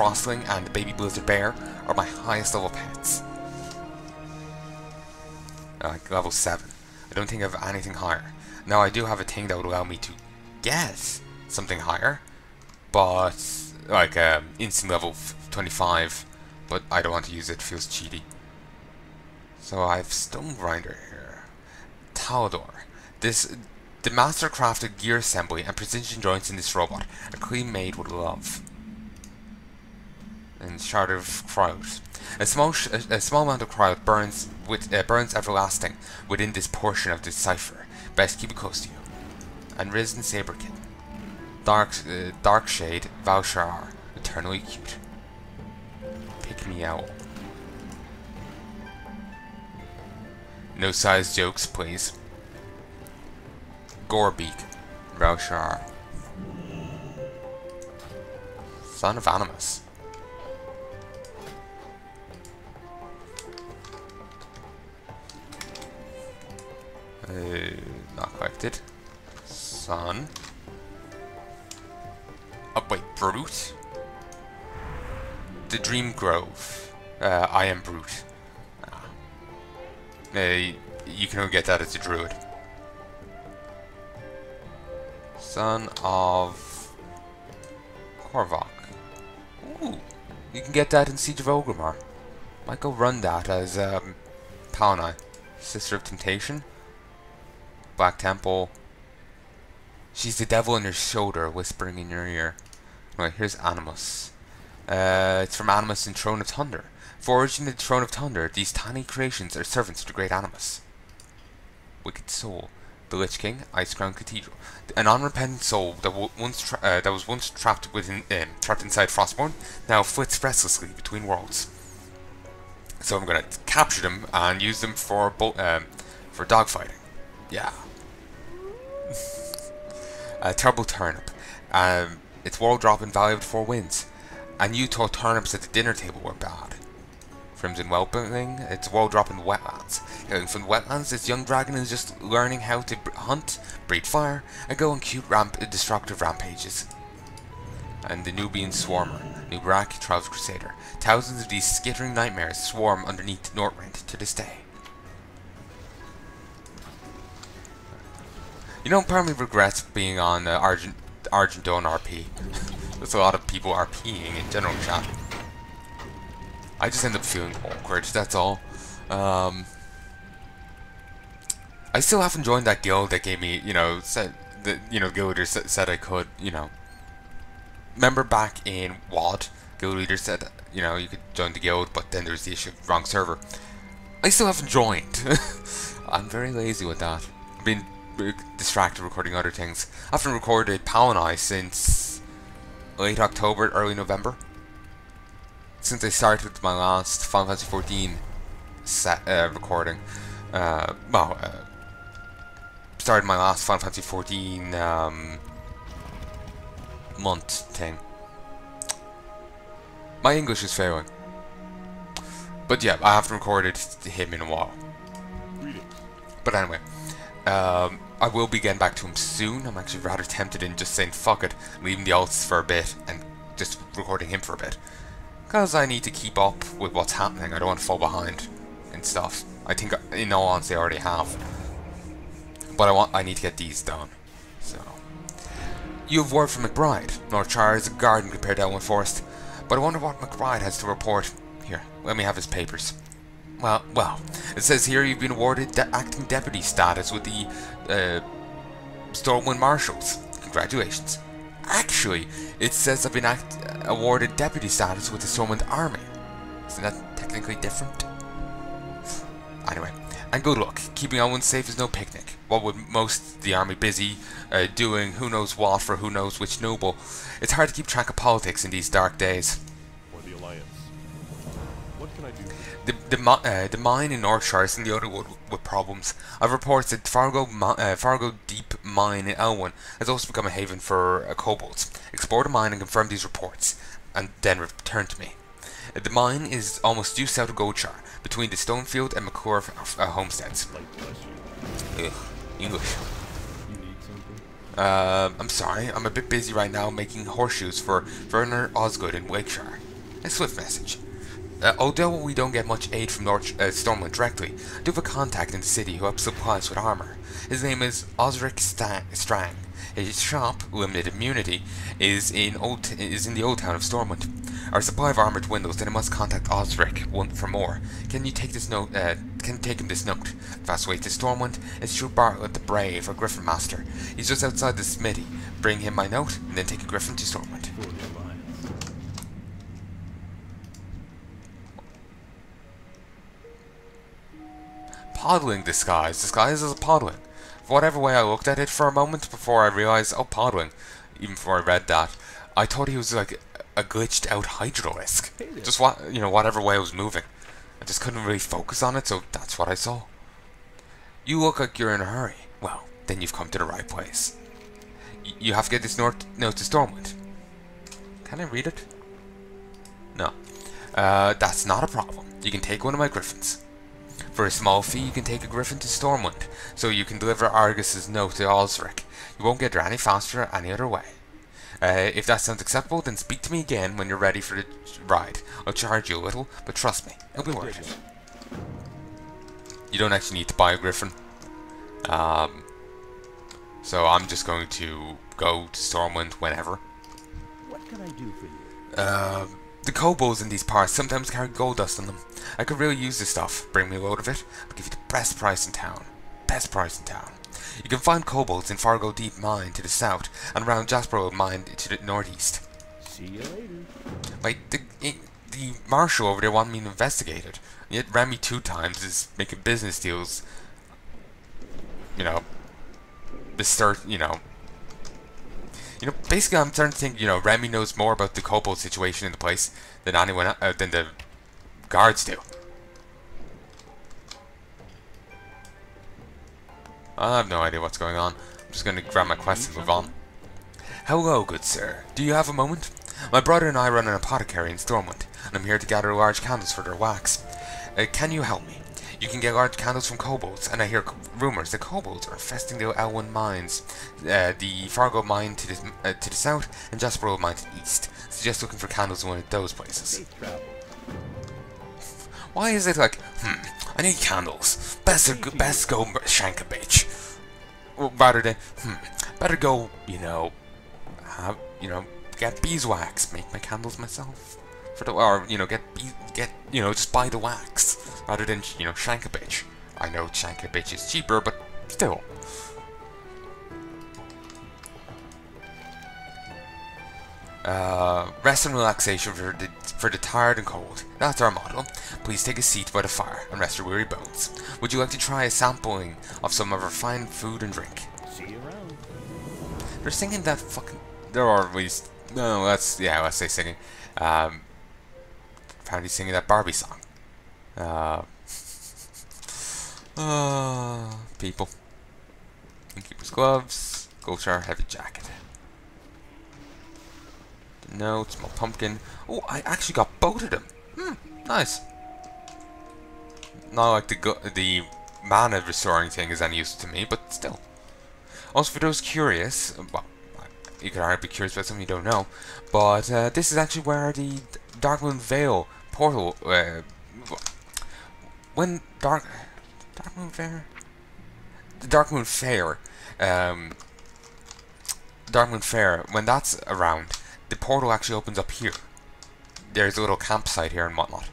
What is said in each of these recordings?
Frostling and the baby blizzard bear are my highest level pets. Like level 7. I don't think I have anything higher. Now I do have a thing that would allow me to get something higher, but like instant level 25, but I don't want to use it, it feels cheaty. So I have Stone Grinder here. Talador. The master crafted gear assembly and precision joints in this robot. A clean maid would love. And Shard of Crowd. A small amount of crowd burns everlasting within this portion of this cipher. Best keep it close to you. And Risen Saberkin. Dark Shade, Valshar, eternally cute. Pick me owl. No size jokes, please. Gorebeak, Valshar. Son of Animus. Not collected. Son. Oh wait, Brute? The Dream Grove. I am Brute. You can only get that as a druid. Son of Korvok. Ooh, you can get that in Siege of Orgrimmar. Might go run that as Palnai, Sister of Temptation. Black Temple. She's the devil on your shoulder, whispering in your ear. Right, here's Animus. It's from Animus in Throne of Thunder. Forged in the Throne of Thunder, these tiny creations are servants of the great Animus. Wicked Soul. The Lich King, Icecrown Cathedral. An unrepentant soul that was once trapped inside Frostborn, now flits restlessly between worlds. So I'm gonna capture them and use them for dogfighting. Yeah. Terrible Turnip. It's world drop and value of 4 wins. And you thought turnips at the dinner table were bad. Crimson Whelping, it's world drop in the wetlands. From the wetlands, this young dragon is just learning how to hunt, breathe fire, and go on cute destructive rampages. And the Nubian Swarmer, Nubarak Trials Crusader. Thousands of these skittering nightmares swarm underneath Northrend to this day. You know, part of me regrets being on Argent Dawn RP. There's a lot of people RPing in general chat. I just end up feeling awkward, that's all. I still haven't joined that guild that gave me, said that, guild leader said I could, Remember back in WoD, guild leader said, you could join the guild, but then there's the issue of wrong server. I still haven't joined. I'm very lazy with that. I've been distracted recording other things. I haven't recorded Palnai since late October, early November. Since I started with my last Final Fantasy 14 recording. Started my last Final Fantasy 14 month thing. My English is failing. But yeah, I haven't recorded him in a while. But anyway, I will be getting back to him soon. I'm actually rather tempted in just saying fuck it, leaving the alts for a bit and just recording him for a bit. Because I need to keep up with what's happening. I don't want to fall behind and stuff. I think, in all honesty, I already have. But I need to get these done. So, you have word from McBride. Northshire is a garden compared to Elwyn Forest. But I wonder what McBride has to report. Here, let me have his papers. Well, it says here you've been awarded acting deputy status with the Stormwind Marshals. Congratulations. Actually, it says I've been awarded deputy status with the Stormwind Army. Isn't that technically different? Anyway, and good luck. Keeping Elwyn safe is no picnic. What would most of the army busy doing who knows what for who knows which noble. It's hard to keep track of politics in these dark days. For the Alliance. What can I do? The mine in Northshire is in the other wood with problems. I've reports that Fargo Deep Mine in Elwyn has also become a haven for kobolds. Explore the mine and confirm these reports, and then return to me. The mine is almost due south of Goldshire, between the Stonefield and McClure homesteads. Ugh, English. You need something? I'm sorry, I'm a bit busy right now making horseshoes for Werner Osgood in Wakeshire. A swift message. Although we don't get much aid from Stormwind directly, I do have a contact in the city who helps supplies with armor. His name is Osric Strang. His shop, Limited Immunity, is in the old town of Stormwind. Our supply of armor dwindles, then I must contact Osric for more. Can you take this note? Can you take him this note? Fast way to Stormwind is through Bartlett the Brave, a Griffin Master. He's just outside the smithy. Bring him my note, and then take a Griffin to Stormwind. Podling disguise. Disguise as a podling. For whatever way I looked at it for a moment before I realised, oh, podling. Even before I read that, I thought he was like a glitched out Hydralisk. Just whatever way I was moving. I just couldn't really focus on it, so that's what I saw. You look like you're in a hurry. Well, then you've come to the right place. You have to get this note to Stormwind. Can I read it? No. That's not a problem. You can take one of my griffins. For a small fee, you can take a griffin to Stormwind, so you can deliver Argus's note to Osric. You won't get there any faster any other way. If that sounds acceptable, then speak to me again when you're ready for the ride. I'll charge you a little, but trust me, it'll be worth it. You don't actually need to buy a griffin. So I'm just going to go to Stormwind whenever. What can I do for you? The kobolds in these parts sometimes carry gold dust on them. I could really use this stuff. Bring me a load of it. I'll give you the best price in town. Best price in town. You can find kobolds in Fargo Deep Mine to the south and around Jasper Road Mine to the northeast. See you later. Wait, the marshal over there wanted me to investigate it. Yet Remy 2 times is making business deals. Basically I'm starting to think, Remy knows more about the kobold situation in the place than anyone than the guards do. I have no idea what's going on. I'm just going to grab my quest and move on. Hello, good sir. Do you have a moment? My brother and I run an apothecary in Stormwind, and I'm here to gather large candles for their wax. Can you help me? You can get large candles from kobolds, and I hear rumors that kobolds are infesting the Elwyn mines, the Fargo mine to the south, and Jasper Road mine to the east. Suggest looking for candles in one of those places. Why is it like, I need candles. Best go shank a bitch. Well, rather than, better go, get beeswax, make my candles myself. Just buy the wax rather than, shank a bitch. I know shank a bitch is cheaper, but still. Rest and relaxation for the tired and cold. That's our motto. Please take a seat by the fire and rest your weary bones. Would you like to try a sampling of some of our fine food and drink? See you around. They're singing that fucking... let's say singing. Apparently singing that Barbie song. People. Innkeeper's gloves. Goldshire heavy jacket. No, small pumpkin. Oh, I actually got both of them. Nice. Not like the mana restoring thing is any use to me, but still. Also, for those curious, well, you could already be curious about something you don't know, but this is actually where the Darkmoon Vale portal, when Darkmoon Fair, when that's around, the portal actually opens up here. There's a little campsite here and whatnot.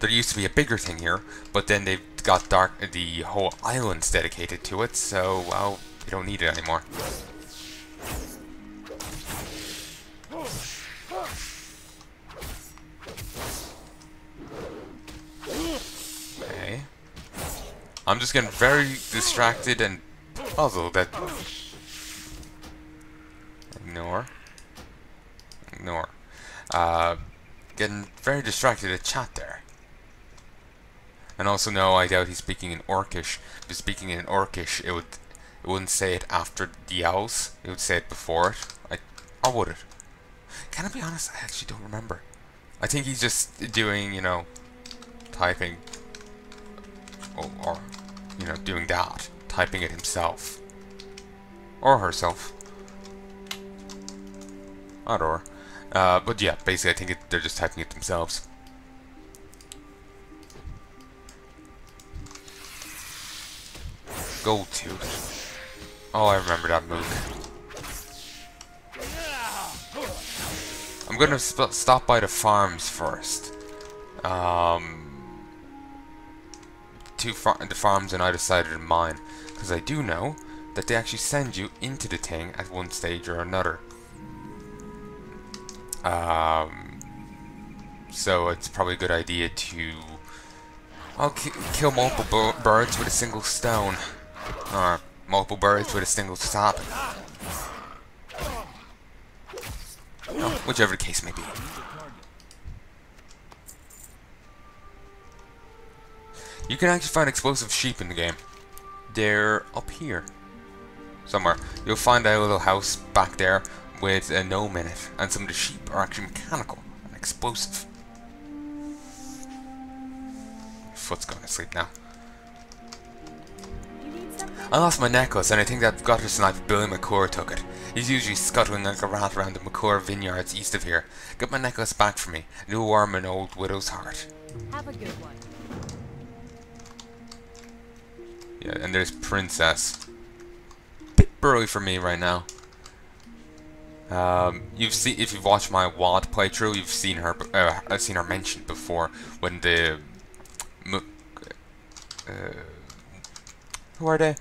There used to be a bigger thing here, but then they've got the whole island's dedicated to it, so, well, you don't need it anymore. Okay. I'm just getting very distracted and puzzled that... Ignore. Getting very distracted at chat there. And also, no, I doubt he's speaking in Orcish. If he's speaking in Orcish, it wouldn't say it after the owls. It would say it before it. Or would it? Can I be honest? I actually don't remember. I think he's just doing, typing. Or doing that. Typing it himself. Or herself. Or. But yeah, basically I think they're just typing it themselves. Gold tooth. Oh, I remember that move. I'm gonna stop by the farms first. The farms on either side of the mine, because I do know that they actually send you into the thing at one stage or another. So it's probably a good idea to kill multiple birds with a single stone, or multiple birds with a single stop. Oh, whichever the case may be. You can actually find explosive sheep in the game. They're up here somewhere. You'll find a little house back there with a gnome in it, and some of the sheep are actually mechanical and explosive. Your foot's going to sleep now. I lost my necklace, and I think that gutter sniper Billy McClure took it. He's usually scuttling like a rat around the McClure vineyards east of here. Get my necklace back for me. New warm an old widow's heart. Have a good one. Yeah, and there's Princess. Bit burly for me right now. If you've watched my WOD playthrough, you've seen her. I've seen her mentioned before when the. Who are they?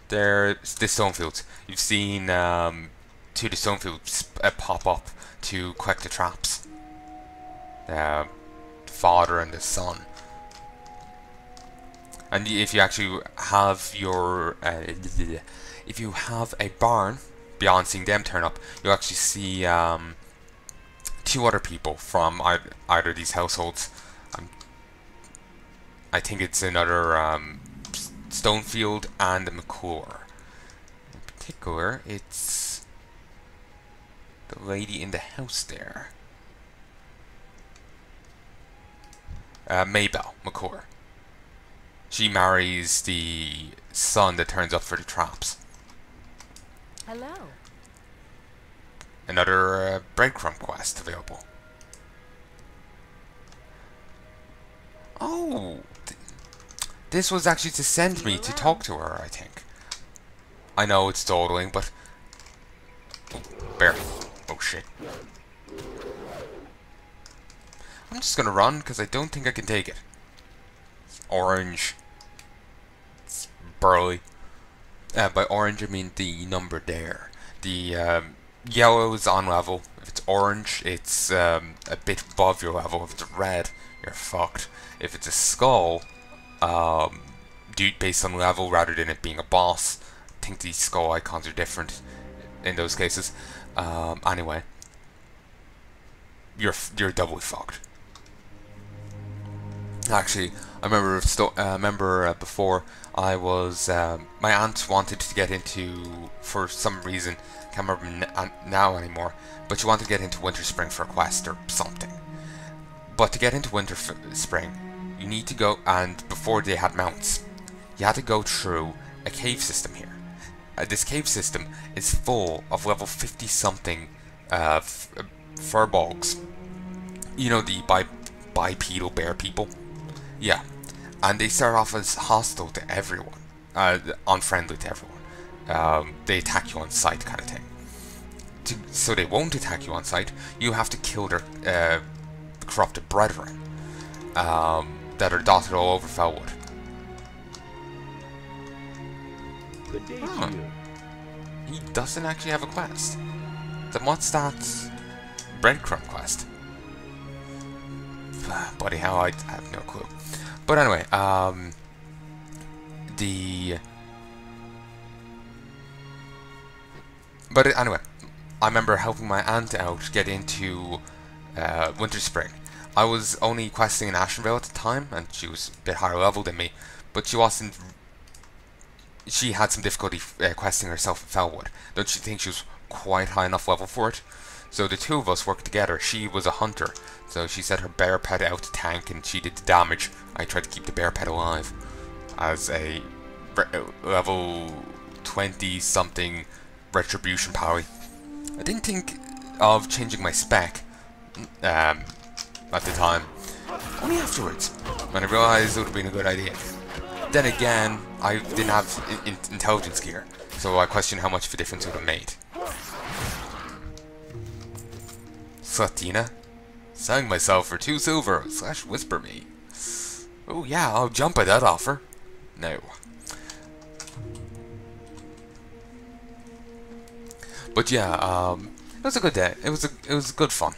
They're the Stonefields. You've seen two of the Stonefields pop up to collect the traps. The father and the son. And if you actually have your, if you have a barn, beyond seeing them turn up, you'll actually see two other people from either of these households. I think it's another Stonefield and a McClure. In particular, it's the lady in the house there. Maybelle McClure. She marries the son that turns up for the traps. Hello. Another breadcrumb quest available. Oh, this was actually to send me to talk to her, I think. I know it's dawdling, but... Oh, bear. Oh, shit. I'm just gonna run, because I don't think I can take it. It's orange. It's burly. By orange, I mean the number there. The yellow is on level. If it's orange, it's a bit above your level. If it's red, you're fucked. If it's a skull, based on level rather than it being a boss, I think these skull icons are different in those cases. Anyway, you're doubly fucked. Actually, I remember before I was my aunt wanted to get into, for some reason, can't remember now anymore, but she wanted to get into Winter Spring for a quest or something. But to get into Winter Spring, you need to go, and before they had mounts, you had to go through a cave system here. This cave system is full of level 50 something furbolgs. You know, the bipedal bear people? Yeah. And they start off as hostile to everyone. Unfriendly to everyone. They attack you on sight kind of thing. So they won't attack you on sight, you have to kill their corrupted brethren that are dotted all over Felwood. Good day to you. He doesn't actually have a quest. Then what's that breadcrumb quest? Bloody hell, I have no clue. But anyway, anyway, I remember helping my aunt out get into Winter Spring. I was only questing in Ashenvale at the time, and she was a bit higher level than me, but she wasn't. She had some difficulty questing herself in Felwood. Don't you think she was quite high enough level for it? So the two of us worked together. She was a hunter, so she set her bear pet out to tank, and she did the damage. I tried to keep the bear pet alive as a level 20 something retribution pally. I didn't think of changing my spec at the time. Only afterwards, when I realised it would have been a good idea. Then again, I didn't have intelligence gear, so I question how much of a difference it would have made. Slatina? Selling myself for 2 silver / whisper me. Oh yeah, I'll jump at that offer. No. But yeah, it was a good day. It was good fun.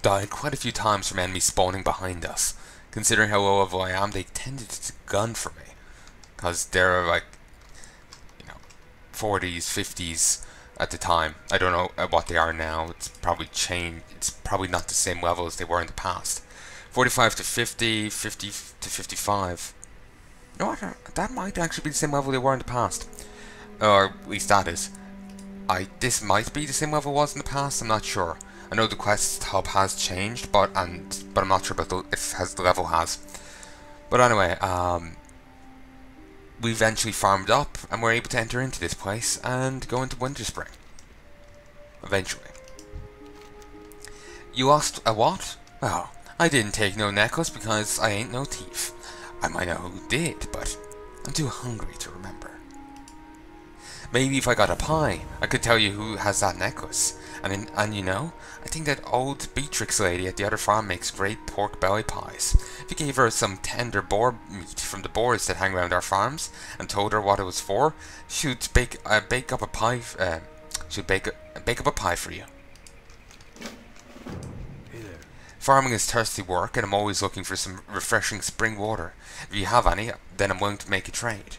Died quite a few times from enemies spawning behind us. Considering how low level I am, they tended to gun for me. Because they're like, you know, 40s, 50s at the time. I don't know what they are now. It's probably changed. It's probably not the same level as they were in the past. 45 to 50, 50 to 55. You know what? That might actually be the same level they were in the past. Or at least that is. This might be the same level it was in the past. I'm not sure. I know the quest hub has changed, but I'm not sure about if the level has. But anyway, we eventually farmed up and were able to enter into this place and go into Winter Spring. Eventually. You lost a what? Well, I didn't take no necklace because I ain't no thief. I might know who did, but I'm too hungry to remember. Maybe if I got a pie, I could tell you who has that necklace. And you know, I think that old Beatrix lady at the other farm makes great pork belly pies. If you gave her some tender boar meat from the boars that hang around our farms and told her what it was for, she'd bake up a pie. She'd bake up a pie for you. Hey there. Farming is thirsty work, and I'm always looking for some refreshing spring water. If you have any, then I'm willing to make a trade.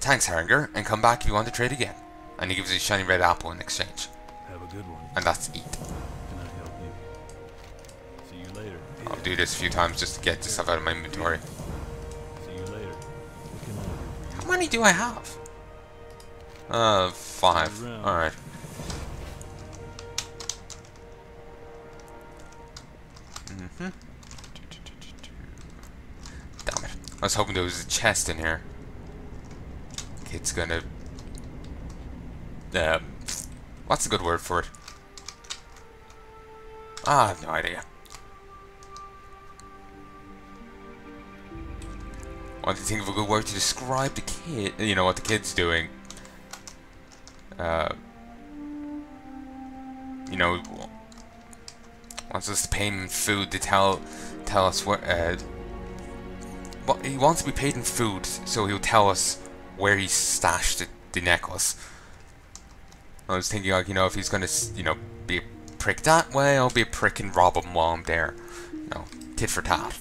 Thanks, Harenger, and come back if you want to trade again. And he gives you a shiny red apple in exchange. Have a good one. And that's eat. Can I help you? See you later. I'll do this a few times just to get this stuff out of my inventory. See you later. What can I do for you? How many do I have? 5. Alright. Damn it. I was hoping there was a chest in here. It's gonna... what's a good word for it? I have no idea. I want to think of a good word to describe the kid, you know, what the kid's doing. You know, wants us to pay him in food to tell us what, but he wants to be paid in food, so he'll tell us where he stashed the necklace. I was thinking, like, you know, if he's gonna, you know, be a prick that way, I'll be a prick and rob him while I'm there. You know, tit for tat.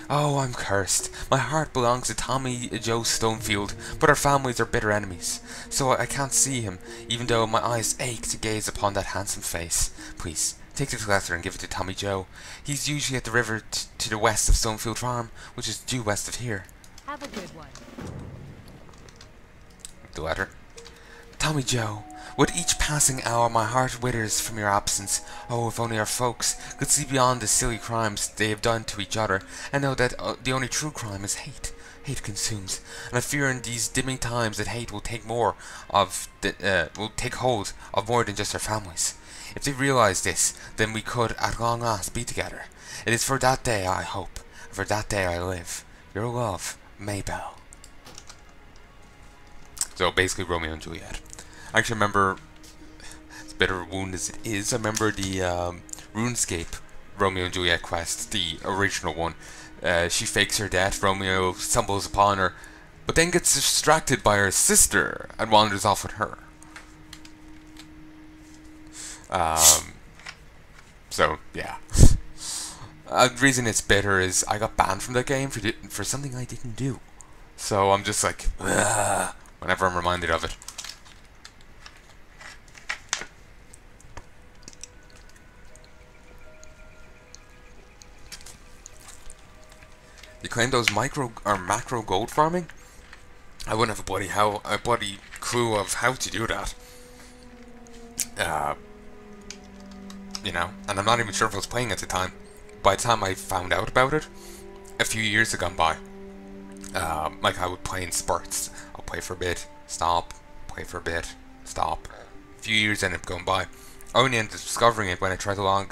Oh, I'm cursed. My heart belongs to Tommy Joe Stonefield, but our families are bitter enemies. So I can't see him, even though my eyes ache to gaze upon that handsome face. Please, take this letter and give it to Tommy Joe. He's usually at the river to the west of Stonefield Farm, which is due west of here. Have a good one. The letter. Tommy Joe, with each passing hour my heart withers from your absence. Oh, if only our folks could see beyond the silly crimes they have done to each other, and know that the only true crime is hate. Hate consumes, and I fear in these dimming times that hate will take hold of more than just our families. If they realize this, then we could at long last be together. It is for that day I hope, and for that day I live. Your love, Maybell. So basically Romeo and Juliet. I actually remember, as bitter a wound as it is, I remember the RuneScape Romeo and Juliet quest, the original one. She fakes her death, Romeo stumbles upon her, but then gets distracted by her sister and wanders off with her. So, yeah. The reason it's bitter is I got banned from that game for something I didn't do. So I'm just like, ugh, whenever I'm reminded of it. You claim those micro or macro gold farming? I wouldn't have a bloody clue of how to do that. You know, and I'm not even sure if I was playing at the time. By the time I found out about it, a few years had gone by. Like I would play in spurts. I'll play for a bit, stop, play for a bit, stop. A few years ended up going by. I only ended up discovering it when I tried to log